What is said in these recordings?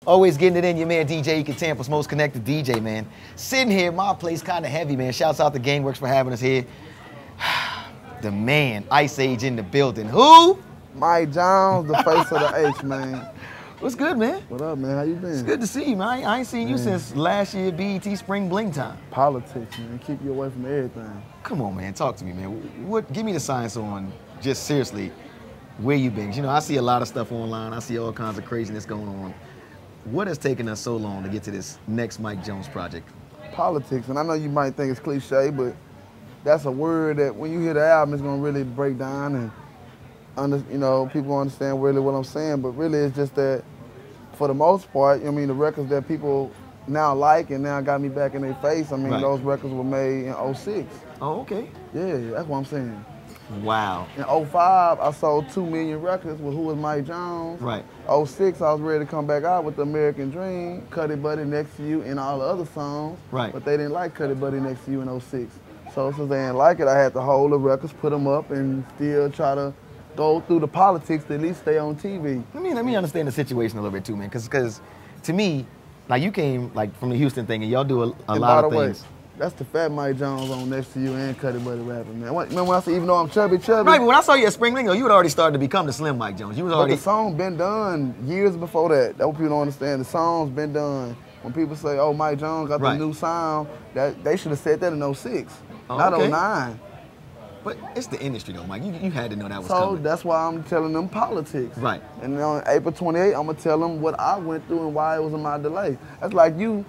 Always getting it in, your man DJ Ekin, Tampa's most connected DJ, man. Sitting here, my place kind of heavy, man. Shouts out to Gameworks for having us here. The man, Ice Age in the building. Who? Mike Jones, the face of the H, man. What's good, man? What up, man? How you been? It's good to see you, man. I ain't seen you since last year BET Spring Bling time. Politics, man. Keep you away from everything. Come on, man. Talk to me, man. Give me the science on, just seriously, where you been. You know, I see a lot of stuff online. I see all kinds of craziness going on. What has taken us so long to get to this next Mike Jones project? Politics, and I know you might think it's cliche, but that's a word that when you hear the album, it's gonna really break down and people understand really what I'm saying. But really, it's just that for the most part, the records that people now like and now got me back in their face. Right. Those records were made in '06. Oh, okay. Yeah, that's what I'm saying. Wow. In '05, I sold 2 million records with Who Was Mike Jones. Right. '06, I was ready to come back out with The American Dream, Cuddy Buddy Next to You, and all the other songs. Right. But they didn't like Cuddy Buddy Next to You in '06. So since they didn't like it, I had to hold the records, put them up, and still try to go through the politics to at least stay on TV. Let me understand the situation a little bit too, man. Because to me, like you came like from the Houston thing, and y'all do a lot of things. That's the fat Mike Jones on Next to You and Cuddy Buddy rapping, man. Remember when I said even though I'm chubby? Right, but when I saw you at Spring Lingo, you had already started to become the Slim Mike Jones. You was already. But the song been done years before that. That's what people don't understand. The song's been done. When people say, "Oh, Mike Jones got the new sound," that they should have said that in '06, not '09. But it's the industry though, Mike. You had to know that was coming. So that's why I'm telling them politics. Right. And on April 28th, I'm gonna tell them what I went through and why it was in my delay. That's like you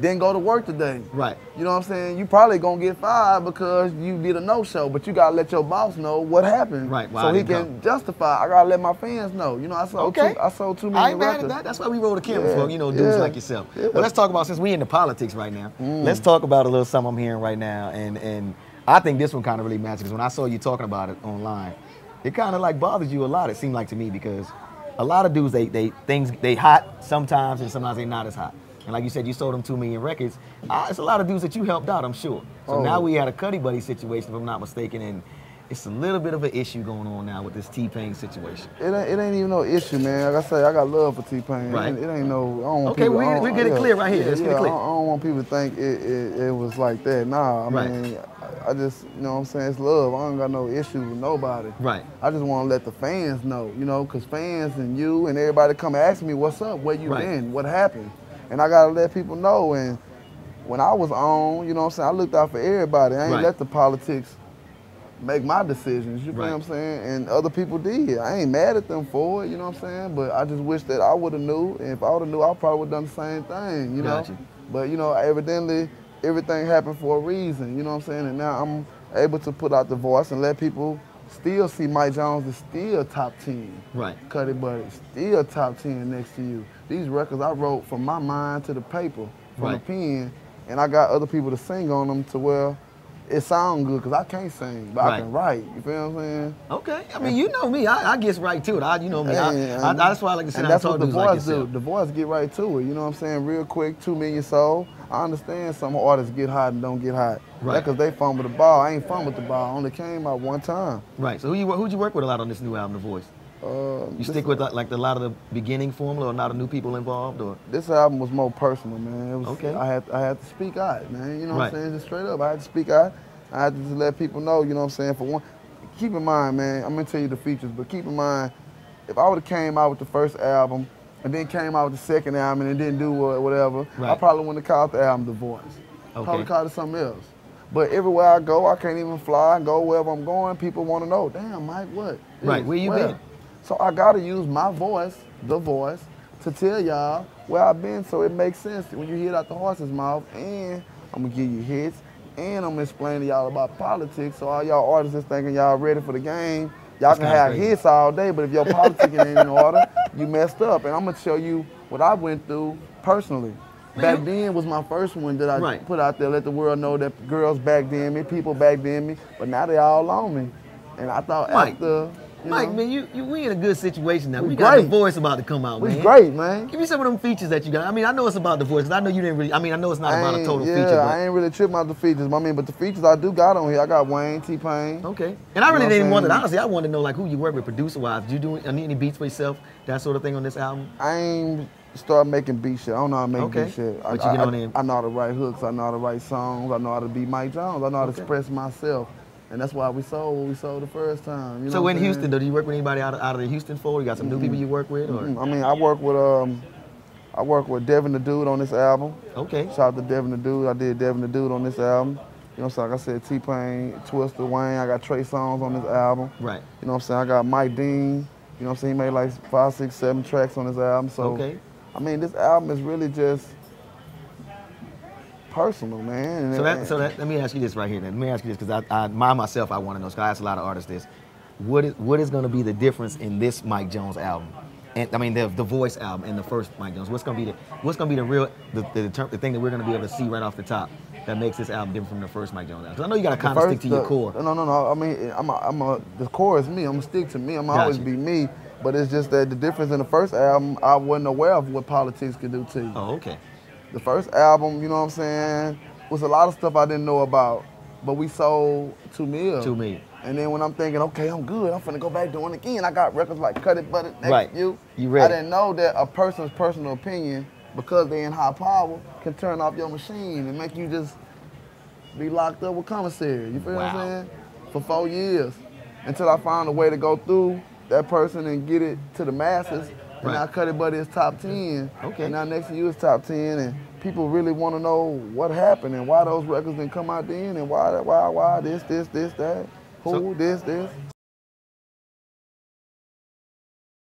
didn't go to work today. Right. You know what I'm saying? You probably gonna get fired because you did a no-show, but you gotta let your boss know what happened. Right. So he can justify. I gotta let my fans know. I sold 2 million I ain't mad records. at that. That's why we roll the camera for dudes like yourself. Yeah. Well, let's talk about, since we into politics right now, let's talk about a little something I'm hearing right now, and I think this one kind of really matches, because when I saw you talking about it online, it kind of like bothers you a lot, it seemed like to me, because a lot of dudes, they hot sometimes and sometimes they not as hot. And like you said, you sold them 2 million records. It's a lot of dudes that you helped out, I'm sure. So now we had a Cuddy Buddy situation, if I'm not mistaken, and it's a little bit of an issue going on now with this T-Pain situation. It ain't even no issue, man. Like I say, I got love for T-Pain. Right. It ain't no, I don't want okay, people, we get it clear right here. Let's get it clear. I don't want people to think it was like that. Nah, I mean, I just, you know what I'm saying, it's love. I don't got no issue with nobody. Right. I just want to let the fans know, because fans and you and everybody come ask me, what's up, where you been, what happened? And I got to let people know. And when I was on, you know what I'm saying, I looked out for everybody. I ain't let the politics make my decisions, you feel what I'm saying? And other people did. I ain't mad at them for it, you know what I'm saying? But I just wish that I would have knew, and if I would have knew, I probably would have done the same thing, you know? But, evidently, everything happened for a reason, you know what I'm saying? And now I'm able to put out the voice and let people still see Mike Jones is still top 10. Right. Cuddy Buddy, still top 10 Next to You. These records I wrote from my mind to the paper, from the pen, and I got other people to sing on them to where it sound good, because I can't sing, but I can write. You feel what I'm saying? Okay. I mean, you know me. I get right to it. You know me. That's why I like to sit down and talk to dudes like yourself. The voice get right to it. You know what I'm saying? Real quick, 2 million sold. I understand some artists get hot and don't get hot. Right. That's because they fumble the ball. I ain't fumbled the ball. I only came out one time. Right. So who'd you work with a lot on this new album, The Voice? You stick with like a lot of the beginning formula, or a lot of new people involved, or? This album was more personal, man. It was, I had to speak out, man. You know what I'm saying? Just straight up, I had to speak out. I had to just let people know, you know what I'm saying? For one, keep in mind, man, I'm gonna tell you the features, but keep in mind, if I would've came out with the first album and then came out with the second album and didn't do whatever, I probably wouldn't have called the album The Voice. Probably called it something else. But everywhere I go, I can't even fly and go wherever I'm going. People want to know, damn, Mike, what? Right, where you been? So I got to use my voice, The Voice, to tell y'all where I've been, so it makes sense when you hear it out the horse's mouth. And I'm going to give you hits, and I'm going to explain to y'all about politics, so all y'all artists is thinking y'all ready for the game. Y'all can have hits all day, but if your politics ain't in order, you messed up. And I'm going to show you what I went through personally. Back then was my first one that I put out there, let the world know that girls back then me, people back then me, but now they all on me. And I thought after... Mike, man, we in a good situation now. We got The Voice about to come out, man. We great, man. Give me some of them features that you got. I mean, I know it's about The Voice, because I know you didn't really, I know it's not about a total feature. Yeah, I ain't really tripping about the features. But the features I do got on here, I got Wayne, T-Pain. Okay. And I really didn't want it. Honestly, I wanted to know, like, who you work with producer-wise. Did you do any beats for yourself, that sort of thing on this album? I ain't start making beat shit. I don't know how to make Okay. beat shit. But you get on in. I know how to write hooks. I know how to write songs. I know how to be Mike Jones. I know how to express myself. And that's why we sold what we sold the first time. You know So in Houston, do you work with anybody out of the Houston fold? You got some new people you work with? Or? I mean, I work with Devin the Dude on this album. Okay. Shout out to Devin the Dude. I did Devin the Dude on this album. You know what I'm saying? Like I said, T-Pain, Twister, Wayne. I got Trey Songz on this album. Right. You know what I'm saying? I got Mike Dean. You know what I'm saying? He made like 5, 6, 7 tracks on this album. So, okay. I mean, this album is really just personal, man. So let me ask you this right here then. Let me ask you this, because I myself, I want to know, because I ask a lot of artists this. What is going to be the difference in this Mike Jones album? And I mean the Voice album and the first Mike Jones. What's going to be the thing that we're going to be able to see right off the top that makes this album different from the first Mike Jones album? Because I know you got to kind of stick to your core. No. I mean, the core is me. I'm gonna stick to me. I'm gonna always be me. But it's just that the difference in the first album, I wasn't aware of what politics could do to you. Oh, okay. The first album, you know what I'm saying, was a lot of stuff I didn't know about. But we sold 2 mil. 2 mil. And then when I'm thinking, okay, I'm good, I'm finna go back doing it again. I got records like Cut It, But It, Next right. You. You ready? I didn't know that a person's personal opinion, because they're in high power, can turn off your machine and make you just be locked up with commissary. You feel what I'm saying? For 4 years. Until I found a way to go through that person and get it to the masses. And now Cut It, But It is top 10. Okay. And now Next to You is top 10. And people really want to know what happened and why those records didn't come out then and why this, that. Who, this.